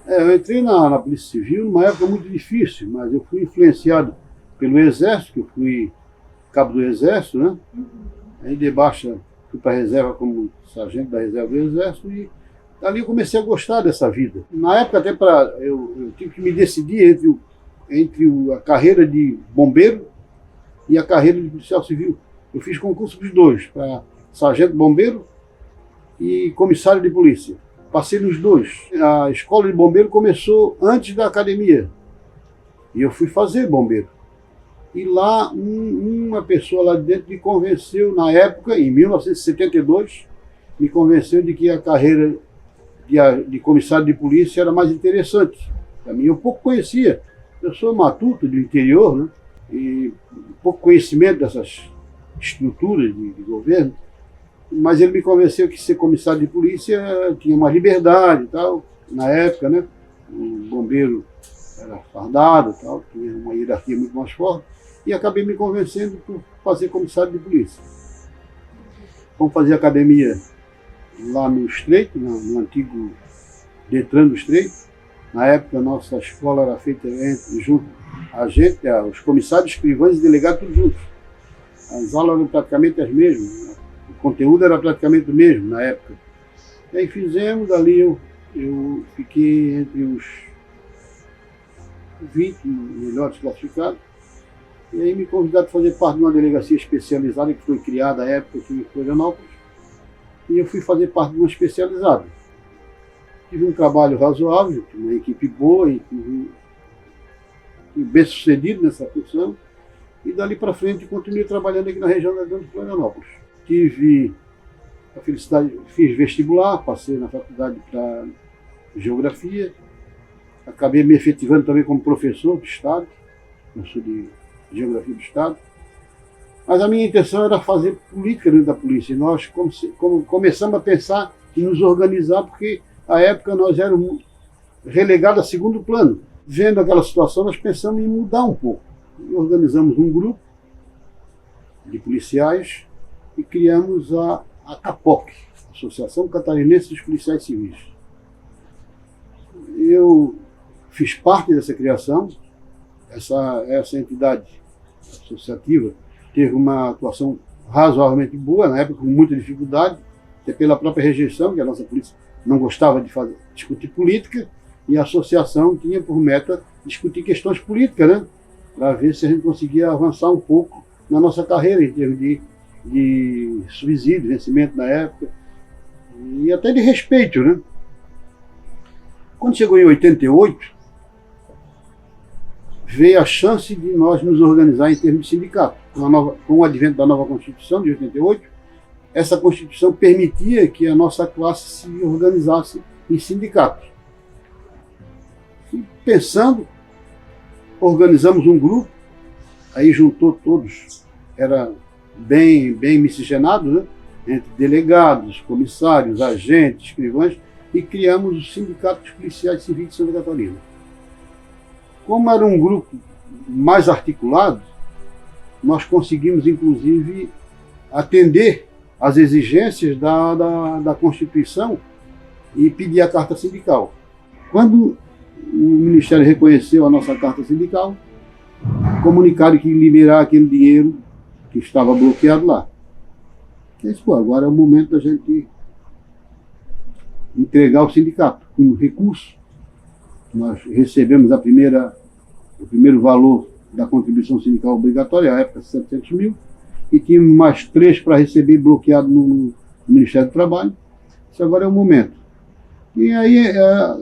Eu entrei na Polícia Civil numa época muito difícil, mas eu fui influenciado pelo Exército, que eu fui cabo do Exército, né? Aí de baixa fui para a reserva como sargento da reserva do Exército e ali eu comecei a gostar dessa vida. Na época até eu tive que me decidir entre a carreira de bombeiro e a carreira de policial civil. Eu fiz concurso dos dois, para sargento bombeiro e comissário de polícia. Passei nos dois. A escola de bombeiro começou antes da academia. E eu fui fazer bombeiro. E lá, uma pessoa lá dentro me convenceu, na época, em 1972, me convenceu de que a carreira de comissário de polícia era mais interessante. Para mim, eu pouco conhecia. Eu sou matuto do interior, né? E pouco conhecimento dessas estruturas de governo. Mas ele me convenceu que ser comissário de polícia tinha mais liberdade e tal. Na época, né? O bombeiro era fardado e tal, tinha uma hierarquia muito mais forte. E acabei me convencendo por fazer comissário de polícia. Vamos fazer academia lá no Estreito, no antigo Detran do Estreito. Na época, a nossa escola era feita junto a gente, os comissários, escrivães e delegados, todos juntos. As aulas eram praticamente as mesmas. O conteúdo era praticamente o mesmo na época. E aí fizemos, ali eu fiquei entre os 20 melhores classificados. E aí me convidaram para fazer parte de uma delegacia especializada que foi criada à época aqui em Florianópolis. E eu fui fazer parte de uma especializada. Tive um trabalho razoável, uma equipe boa e bem sucedido nessa função. E dali para frente continuei trabalhando aqui na região da Grande Florianópolis. Tive a felicidade, fiz vestibular, passei na faculdade para Geografia. Acabei me efetivando também como professor do Estado, professor de Geografia do Estado. Mas a minha intenção era fazer política dentro da polícia. E nós começamos a pensar em nos organizar, porque à época nós éramos relegados a segundo plano. Vendo aquela situação, nós pensamos em mudar um pouco. E organizamos um grupo de policiais e criamos a CAPOC, Associação Catarinense dos Policiais Civis. Eu fiz parte dessa criação. Essa entidade associativa teve uma atuação razoavelmente boa, na época com muita dificuldade, até pela própria rejeição, que a nossa polícia não gostava de discutir política, e a associação tinha por meta discutir questões políticas, né? Para ver se a gente conseguia avançar um pouco na nossa carreira, em termos de subsídio, vencimento na época, e até de respeito, né? Quando chegou em 88, veio a chance de nós nos organizar em termos de sindicato. Com o advento da nova Constituição de 88, essa Constituição permitia que a nossa classe se organizasse em sindicatos. E pensando, organizamos um grupo, aí juntou todos, era bem miscigenado, né? Entre delegados, comissários, agentes, escrivães, e criamos o Sindicato dos Policiais Civis de Santa Catarina. Como era um grupo mais articulado, nós conseguimos, inclusive, atender às exigências da Constituição e pedir a carta sindical. Quando o Ministério reconheceu a nossa carta sindical, comunicaram que ia liberar aquele dinheiro que estava bloqueado lá. Eu disse, agora é o momento da gente entregar o sindicato com recurso. Nós recebemos o primeiro valor da contribuição sindical obrigatória, à época 700 mil, e tínhamos mais 3 para receber bloqueado no Ministério do Trabalho. Isso agora é o momento. E aí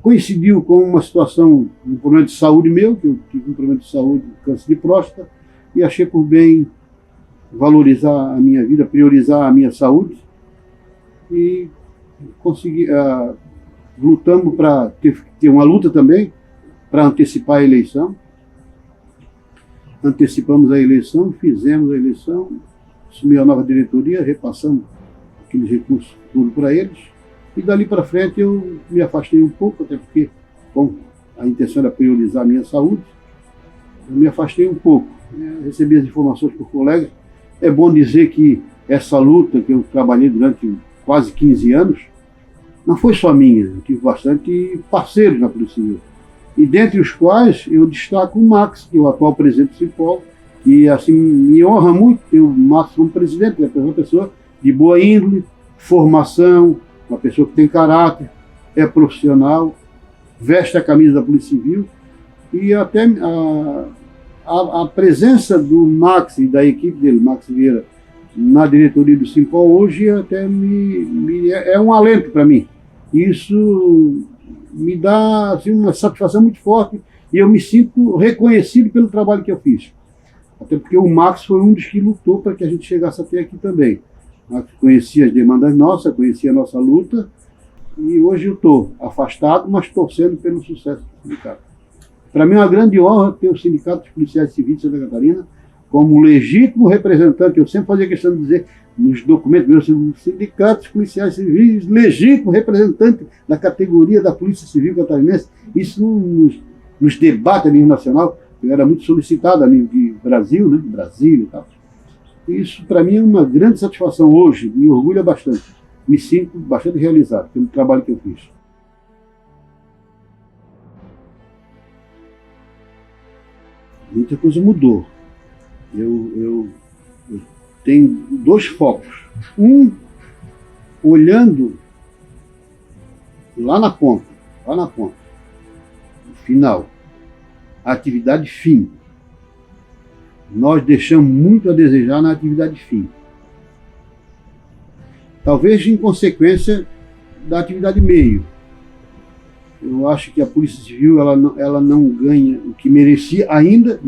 coincidiu com uma situação, um problema de saúde meu, que eu tive um problema de saúde, câncer de próstata, e achei por bem valorizar a minha vida, priorizar a minha saúde, e consegui, lutamos para ter uma luta também, para antecipar a eleição. Antecipamos a eleição, fizemos a eleição, assumiu a nova diretoria, repassamos aqueles recursos tudo para eles, e dali para frente eu me afastei um pouco, até porque, bom, a intenção era priorizar a minha saúde, eu me afastei um pouco, recebi as informações por colegas. É bom dizer que essa luta que eu trabalhei durante quase 15 anos, não foi só minha, eu tive bastante parceiros na Polícia Civil. E dentre os quais eu destaco o Max, que é o atual presidente do Simpol, e assim me honra muito ter o Max como presidente, é uma pessoa de boa índole, formação, uma pessoa que tem caráter, é profissional, veste a camisa da Polícia Civil, e até a presença do Max e da equipe dele, Max Vieira, na diretoria do Simpol hoje até é um alento para mim. Isso me dá assim, uma satisfação muito forte e eu me sinto reconhecido pelo trabalho que eu fiz. Até porque o Max foi um dos que lutou para que a gente chegasse até aqui também. O Max conhecia as demandas nossas, conhecia a nossa luta, e hoje eu estou afastado, mas torcendo pelo sucesso do sindicato. Para mim é uma grande honra ter o Sindicato dos Policiais Civis de Santa Catarina como legítimo representante. Eu sempre fazia questão de dizer nos documentos meus, o Sindicato dos Policiais Civis, legítimo representante da categoria da Polícia Civil catarinense. Isso nos debates a nível nacional, eu era muito solicitado a nível de Brasil, né? Brasil e tal. Isso para mim é uma grande satisfação hoje, me orgulha bastante. Me sinto bastante realizado pelo trabalho que eu fiz. Muita coisa mudou. Eu tenho dois focos. Um, olhando lá na ponta, no final, a atividade fim. Nós deixamos muito a desejar na atividade fim. Talvez em consequência da atividade meio. Eu acho que a Polícia Civil ela não ganha o que merecia ainda,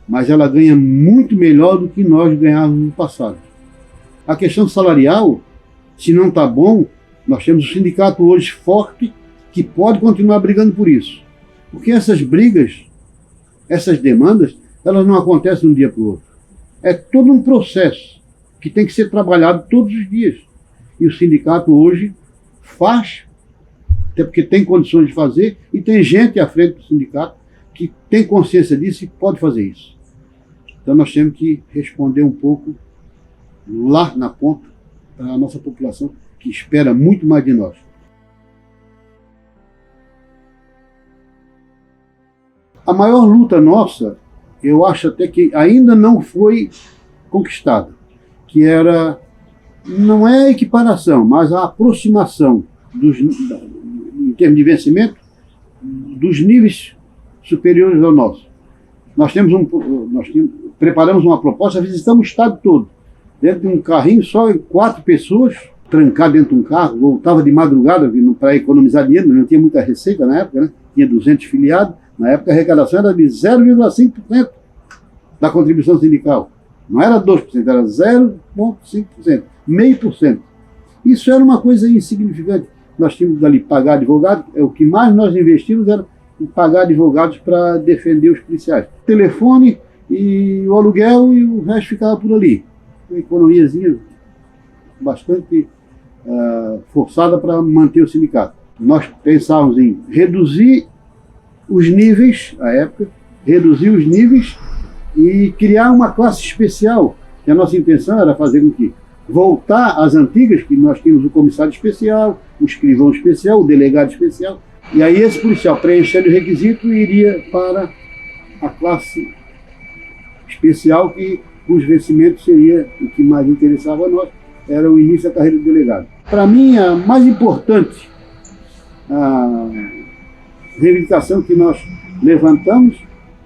mas ela ganha muito melhor do que nós ganhávamos no passado. A questão salarial, se não está bom, nós temos um sindicato hoje forte que pode continuar brigando por isso. Porque essas brigas, essas demandas, elas não acontecem de um dia para o outro. É todo um processo que tem que ser trabalhado todos os dias. E o sindicato hoje faz, até porque tem condições de fazer, e tem gente à frente do sindicato que tem consciência disso e pode fazer isso. Então nós temos que responder um pouco lá na ponta para a nossa população, que espera muito mais de nós. A maior luta nossa, eu acho até que ainda não foi conquistada, que era, não é a equiparação, mas a aproximação em termos de vencimento, dos níveis superiores ao nosso. Preparamos uma proposta, visitamos o estado todo, dentro de um carrinho, só 4 pessoas, trancado dentro de um carro, voltava de madrugada para economizar dinheiro, não tinha muita receita na época, né? Tinha 200 filiados, na época a arrecadação era de 0,5% da contribuição sindical. Não era 2%, era 0,5%, 0,5%. Isso era uma coisa insignificante. Nós tínhamos ali pagar advogado, o que mais nós investimos era em pagar advogados para defender os policiais. O telefone e o aluguel e o resto ficava por ali. Uma economiazinha bastante forçada para manter o sindicato. Nós pensávamos em reduzir os níveis, à época, e criar uma classe especial. E a nossa intenção era fazer com que voltar às antigas, que nós tínhamos o comissário especial, o escrivão especial, o delegado especial, e aí esse policial, preenchendo o requisito, iria para a classe especial, que os vencimentos seria o que mais interessava a nós, era o início da carreira do delegado. Para mim, a mais importante a reivindicação que nós levantamos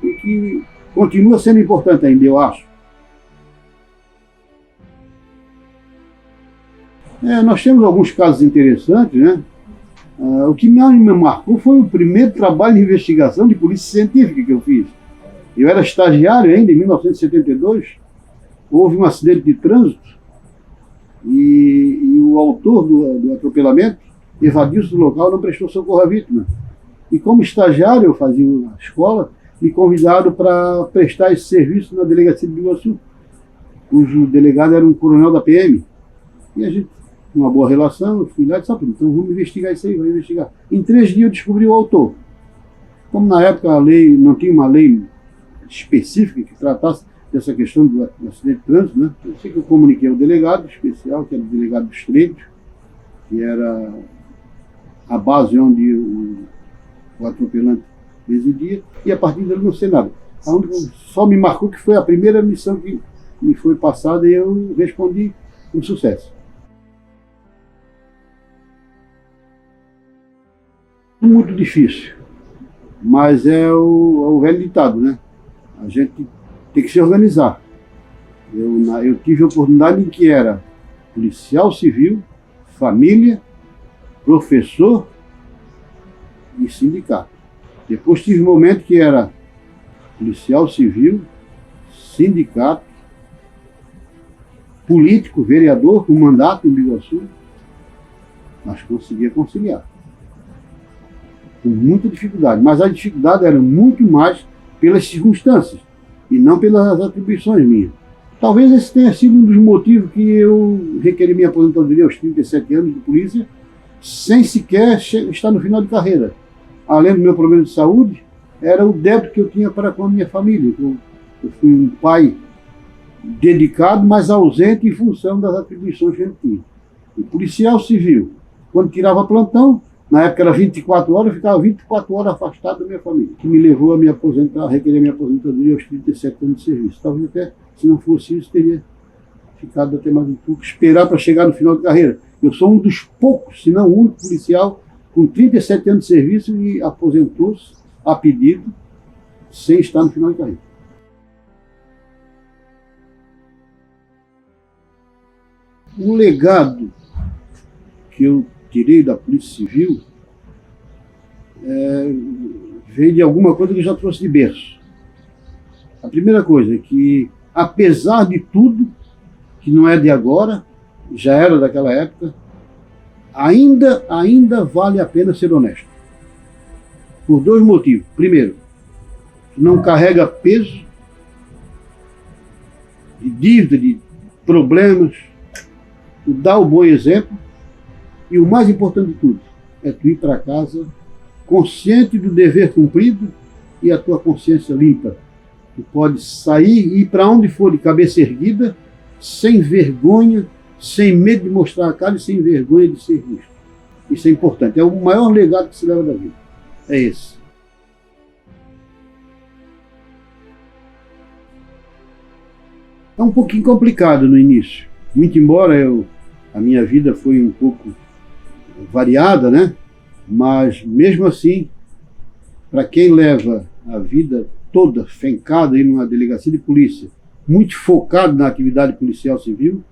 e que continua sendo importante ainda, eu acho. Nós temos alguns casos interessantes, né? O que mais me marcou foi o primeiro trabalho de investigação de polícia científica que eu fiz. Eu era estagiário ainda, em 1972, houve um acidente de trânsito e o autor do atropelamento evadiu-se do local e não prestou socorro à vítima. E como estagiário, eu fazia a escola, me convidaram para prestar esse serviço na delegacia de Biguaçu, cujo delegado era um coronel da PM. E a gente, uma boa relação, eu fui lá e disse, então vamos investigar isso aí, vamos investigar. Em 3 dias eu descobri o autor. Como na época a lei, não tinha uma lei específica que tratasse dessa questão do acidente de trânsito, né? Eu sei que eu comuniquei ao delegado especial, que era o delegado dos treinos, que era a base onde o atropelante residia, e a partir dele não sei nada. A única só me marcou que foi a primeira missão que me foi passada e eu respondi com sucesso. Muito difícil, mas é o velho ditado, né? A gente tem que se organizar. Eu tive a oportunidade em que era policial civil, família, professor e sindicato. Depois tive um momento que era policial civil, sindicato, político, vereador com mandato em Biguaçu, mas conseguia conciliar. Com muita dificuldade, mas a dificuldade era muito mais pelas circunstâncias e não pelas atribuições minhas. Talvez esse tenha sido um dos motivos que eu requeri minha aposentadoria aos 37 anos de polícia, sem sequer estar no final de carreira. Além do meu problema de saúde, era o débito que eu tinha para com a minha família. Eu fui um pai dedicado, mas ausente em função das atribuições que ele tinha. O policial civil, quando tirava plantão, na época era 24 horas, eu ficava 24 horas afastado da minha família, que me levou a me aposentar, a requerer minha aposentadoria aos 37 anos de serviço. Talvez até, se não fosse isso, teria ficado até mais um pouco, esperar para chegar no final de carreira. Eu sou um dos poucos, se não o único policial, com 37 anos de serviço e aposentou-se a pedido, sem estar no final de carreira. O legado que eu tirei da Polícia Civil veio de alguma coisa que eu já trouxe de berço. A primeira coisa é que, apesar de tudo, que não é de agora, já era daquela época, ainda vale a pena ser honesto. Por dois motivos. Primeiro, não carrega peso de dívida, de problemas, tu dá o bom exemplo, e o mais importante de tudo é tu ir para casa consciente do dever cumprido e a tua consciência limpa. Tu pode sair e ir para onde for de cabeça erguida, sem vergonha, sem medo de mostrar a cara e sem vergonha de ser visto. Isso é importante. É o maior legado que se leva da vida. É esse. É um pouquinho complicado no início. Muito embora a minha vida foi um pouco variada, né? Mas mesmo assim, para quem leva a vida toda fincada em uma delegacia de polícia, muito focado na atividade policial civil,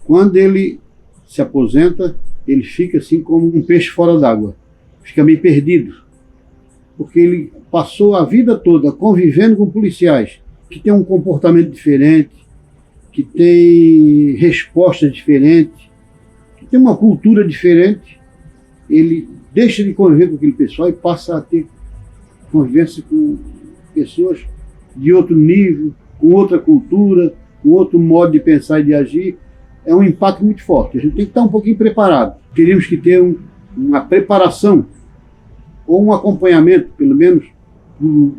quando ele se aposenta, ele fica assim como um peixe fora d'água, fica meio perdido, porque ele passou a vida toda convivendo com policiais que têm um comportamento diferente, que têm respostas diferentes, que têm uma cultura diferente. Ele deixa de conviver com aquele pessoal e passa a ter convivência com pessoas de outro nível, com outra cultura, com outro modo de pensar e de agir. É um impacto muito forte. A gente tem que estar um pouquinho preparado. Teríamos que ter uma preparação ou um acompanhamento, pelo menos um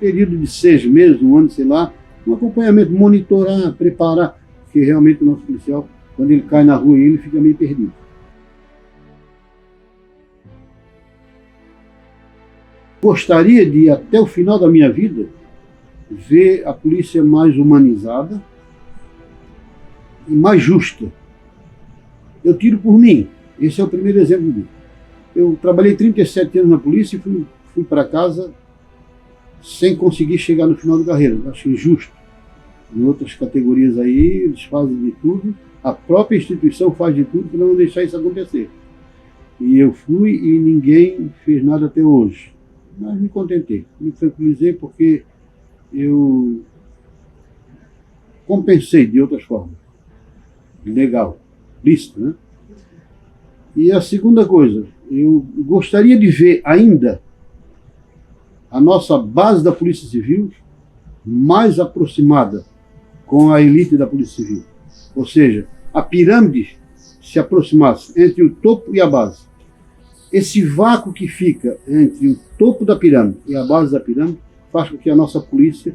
período de 6 meses, um ano, sei lá, um acompanhamento, monitorar, preparar, porque realmente o nosso policial, quando ele cai na rua, ele fica meio perdido. Gostaria de, até o final da minha vida, ver a polícia mais humanizada e mais justa. Eu tiro por mim. Esse é o primeiro exemplo dele. Eu trabalhei 37 anos na polícia e fui para casa sem conseguir chegar no final da carreira. Eu acho injusto. Em outras categorias aí, eles fazem de tudo. A própria instituição faz de tudo para não deixar isso acontecer. E eu fui e ninguém fez nada até hoje. Mas me contentei, me tranquilizei porque eu compensei de outras formas. Legal, lícito, né? E a segunda coisa, eu gostaria de ver ainda a nossa base da Polícia Civil mais aproximada com a elite da Polícia Civil. Ou seja, a pirâmide se aproximasse entre o topo e a base. Esse vácuo que fica entre o topo da pirâmide e a base da pirâmide faz com que a nossa polícia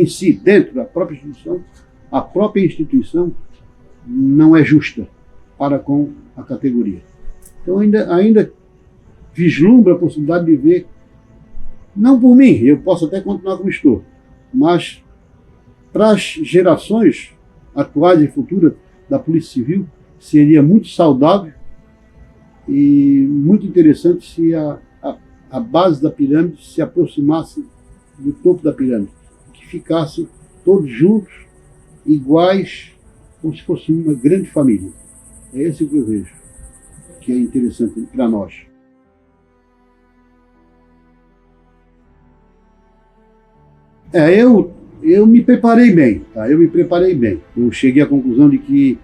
em si, dentro da própria instituição, a própria instituição não é justa. para com a categoria. Então ainda vislumbra a possibilidade de ver, não por mim, eu posso até continuar como estou, mas para as gerações atuais e futuras da Polícia Civil, seria muito saudável e muito interessante se a base da pirâmide se aproximasse do topo da pirâmide, que ficassem todos juntos, iguais, como se fosse uma grande família. É esse que eu vejo, que é interessante para nós. Eu me preparei bem, tá? Eu me preparei bem. Eu cheguei à conclusão de que,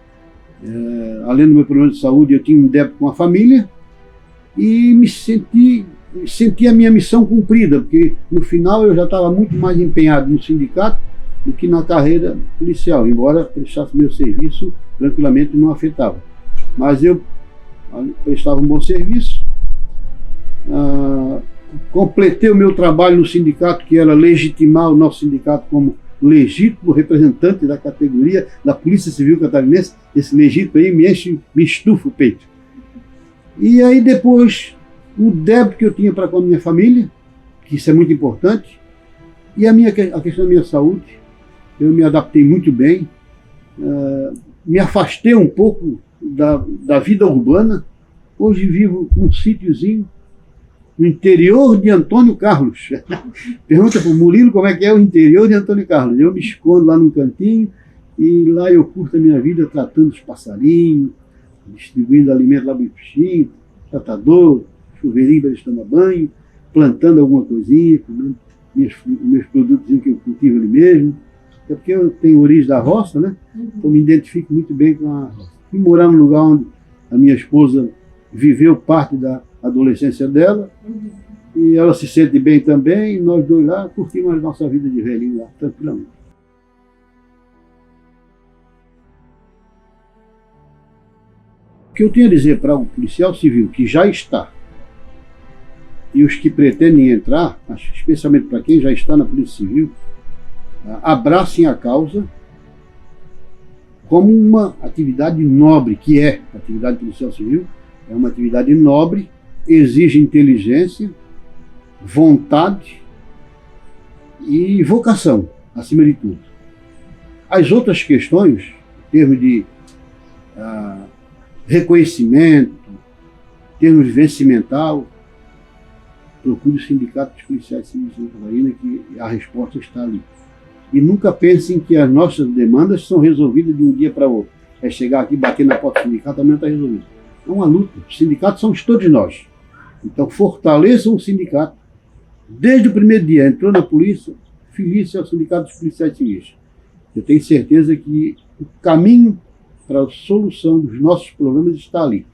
além do meu problema de saúde, eu tinha um débito com a família e me senti a minha missão cumprida, porque no final eu já estava muito mais empenhado no sindicato do que na carreira policial, embora prestasse meu serviço tranquilamente, não afetava. Mas eu prestava um bom serviço, completei o meu trabalho no sindicato, que era legitimar o nosso sindicato como legítimo representante da categoria da Polícia Civil Catarinense. Esse legítimo aí me estufa o peito. E aí depois, o débito que eu tinha para com a minha família, que isso é muito importante, e a questão da minha saúde, eu me adaptei muito bem, me afastei um pouco da vida urbana. Hoje vivo num sítiozinho no interior de Antônio Carlos. Pergunta para o Murilo como é que é o interior de Antônio Carlos. Eu me escondo lá num cantinho e lá eu curto a minha vida tratando os passarinhos, distribuindo alimento lá para os bichinhos, tratador, chuveirinho para eles tomar banho, plantando alguma coisinha, comendo meus produtos que eu cultivo ali mesmo. É porque eu tenho origem da roça, né? Então me identifico muito bem com a roça. Fui morar num lugar onde a minha esposa viveu parte da adolescência dela, e ela se sente bem também, e nós dois lá curtimos a nossa vida de velhinho lá, tranquilamente. O que eu tenho a dizer para o policial civil que já está, e os que pretendem entrar, especialmente para quem já está na Polícia Civil, abracem a causa como uma atividade nobre, que é a atividade policial civil. É uma atividade nobre, exige inteligência, vontade e vocação, acima de tudo. As outras questões, em termos de reconhecimento, em termos de vencimental, procure o Sindicato dos Policiais Civis de Santa Catarina, que a resposta está ali. E nunca pensem que as nossas demandas são resolvidas de um dia para outro. É chegar aqui, bater na porta do sindicato, amanhã está resolvido. É uma luta. Os sindicatos somos todos nós. Então fortaleçam o sindicato. Desde o primeiro dia, entrou na polícia, filie-se ao Sindicato dos Policiais Civis. Eu tenho certeza que o caminho para a solução dos nossos problemas está ali.